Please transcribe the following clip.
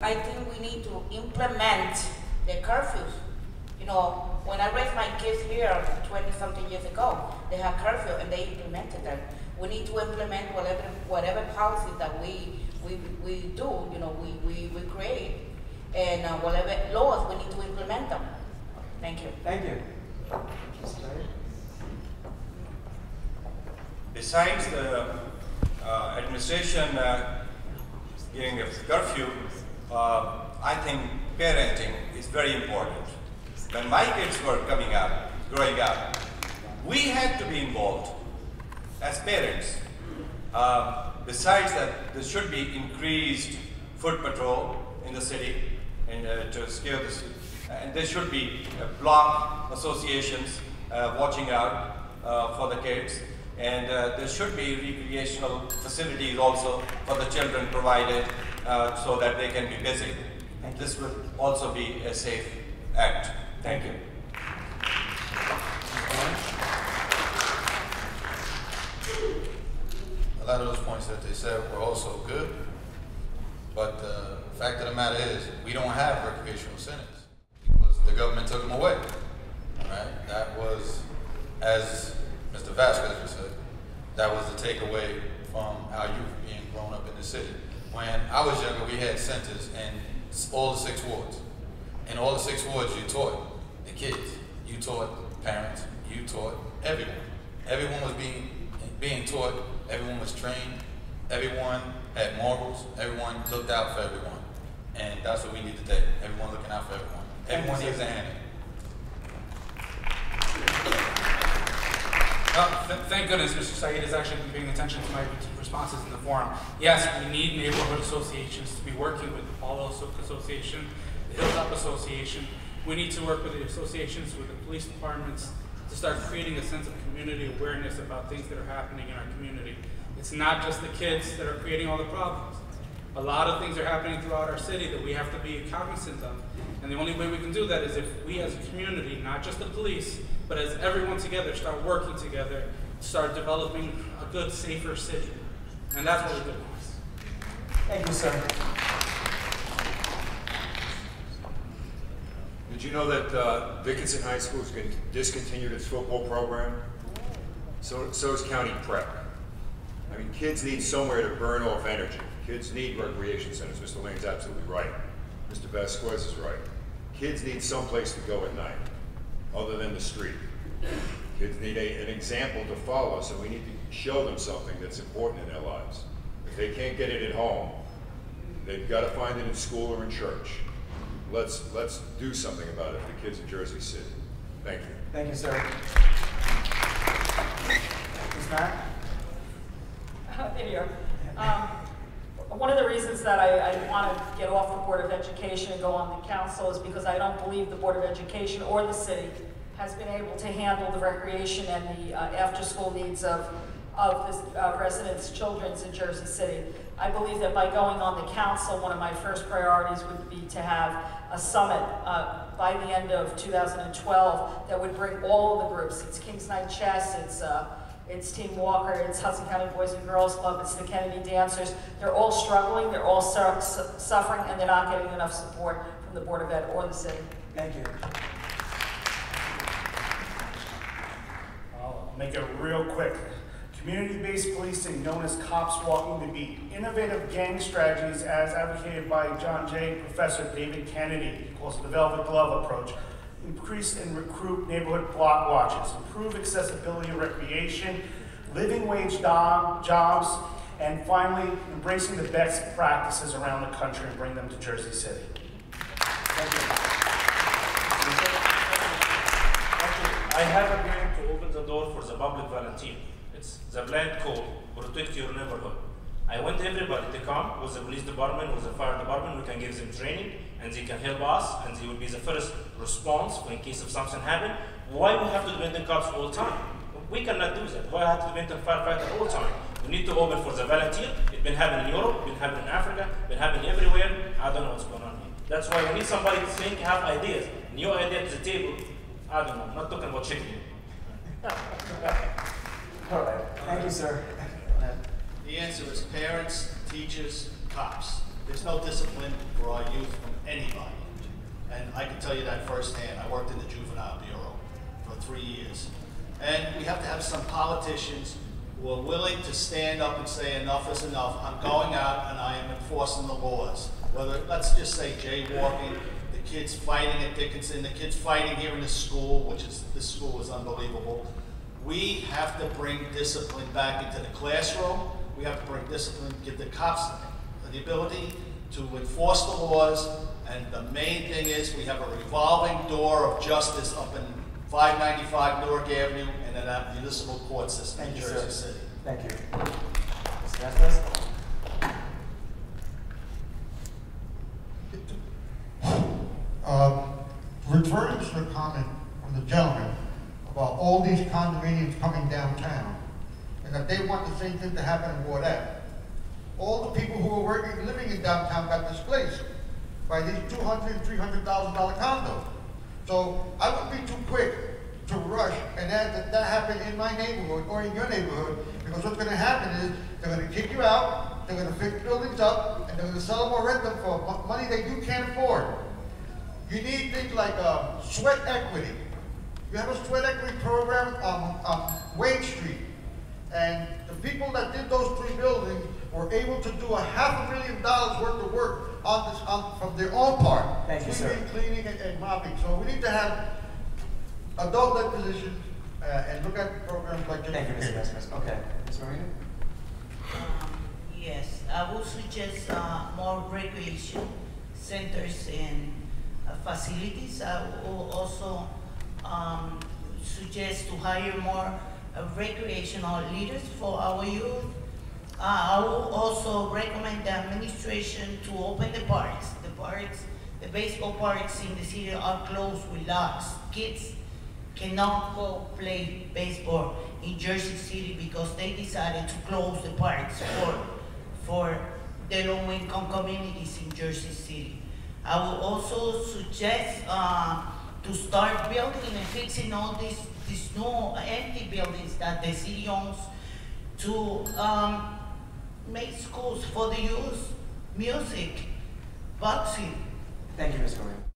I think we need to implement the curfews. You know, when I raised my kids here 20-something years ago, they had curfew and they implemented that. We need to implement whatever policies that we do, you know, we create, and whatever laws, we need to implement them. Thank you. Thank you. Besides the administration giving a curfew, I think parenting is very important. When my kids were growing up, we had to be involved as parents. Besides that, there should be increased foot patrol in the city and to scare the city. And there should be block associations watching out for the kids. And there should be recreational facilities also for the children provided so that they can be busy. And this would also be a safe act. Thank you. A lot of those points that they said were also good, but the fact of the matter is we don't have recreational centers because the government took them away. Right? That was, as Mr. Vasquez just said, that was the takeaway from our youth being grown up in the city. When I was younger, we had centers in all the 6 wards. In all the 6 wards, you taught the kids, you taught parents, you taught everyone. Everyone was being taught, everyone was trained, everyone had morals, everyone looked out for everyone. And that's what we need today, everyone looking out for everyone. Everyone needs a hand. Thank goodness Mr. Saeed has actually been paying attention to my responses in the forum. Yes, we need neighborhood associations to be working with the Palo Association, the Hilltop Association. We need to work with the associations, with the police departments, to start creating a sense of community awareness about things that are happening in our community. It's not just the kids that are creating all the problems. A lot of things are happening throughout our city that we have to be cognizant of. And the only way we can do that is if we as a community, not just the police, but as everyone together, start working together, start developing a good, safer city. And that's what we're doing. Thank you, sir. Did you know that Dickinson High School is going to discontinue its football program? So is County Prep. I mean, kids need somewhere to burn off energy. Kids need recreation centers. Mr. Lane's absolutely right. Mr. Vasquez is right. Kids need someplace to go at night, other than the street. Kids need an example to follow, so we need to show them something that's important in their lives. If they can't get it at home, they've got to find it in school or in church. Let's do something about it for the kids in Jersey City. Thank you. Thank you, sir. Ms. Mack? There you are. One of the reasons that I want to get off the Board of Education and go on the council is because I don't believe the Board of Education or the city has been able to handle the recreation and the after-school needs of the residents' children in Jersey City. I believe that by going on the council, one of my first priorities would be to have a summit by the end of 2012 that would bring all of the groups. It's Kings Night Chess, it's Team Walker, it's Hudson County Boys and Girls Club, it's the Kennedy Dancers. They're all struggling, they're all suffering, and they're not getting enough support from the Board of Ed or the city. Thank you. I'll make it real quick. Community-based policing, known as cops walking the beat. Innovative gang strategies as advocated by John Jay, Professor David Kennedy. He calls it the velvet glove approach. Increase and recruit neighborhood block watches. Improve accessibility and recreation. Living wage jobs. And finally, embracing the best practices around the country and bring them to Jersey City. Thank you. I have a plan to open the door for the public volunteer. It's the plan called Protect Your Neighborhood. I want everybody to come with the police department, with the fire department. We can give them training and they can help us and they will be the first response in case of something happen. Why we have to depend on cops all the time? We cannot do that. Why have to depend on firefighters all the time? We need to open for the volunteer. It's been happening in Europe, been happening in Africa, been happening everywhere. I don't know what's going on here. That's why we need somebody to think, have ideas, new idea to the table. I don't know, I'm not talking about chicken. All right. Thank you, sir. The answer is parents, teachers, cops. There's no discipline for our youth from anybody. And I can tell you that firsthand. I worked in the Juvenile Bureau for 3 years. And we have to have some politicians who are willing to stand up and say enough is enough. I'm going out and I am enforcing the laws. Whether, let's just say jaywalking, the kids fighting at Dickinson, the kids fighting here in the school, this school is unbelievable. We have to bring discipline back into the classroom. We have to bring discipline, give the cops the ability to enforce the laws. And the main thing is we have a revolving door of justice up in 595 Newark Avenue and in that municipal court system in Jersey City. Thank you. Mr. Gastos? Referring to the comment from the gentleman about all these condominiums coming downtown, and that they want the same thing to happen in Ward F. All the people who are living in downtown got displaced by these $200,000, $300,000 condos. So I would be too quick to rush and add that happened in my neighborhood or in your neighborhood, because what's going to happen is they're going to kick you out, they're going to fix buildings up, and they're going to sell them or rent them for money that you can't afford. You need things like sweat equity. You have a sweat equity program on Wade Street, and the people that did those 3 buildings were able to do $500,000 worth of work on this from their own part. Thank you, sir. Cleaning and mopping. So we need to have adult-led positions and look at programs like this. Thank you, Mr. Gastos. Okay. Ms. Marino? Yes, I would suggest more recreation centers and facilities. I will also suggest to hire more recreational leaders for our youth. I will also recommend the administration to open the parks. The baseball parks in the city are closed with locks. Kids cannot go play baseball in Jersey City because they decided to close the parks for the low-income communities in Jersey City. I will also suggest to start building and fixing all these new empty buildings that the city owns to make schools for the youth, music, boxing. Thank you, Ms. Marino.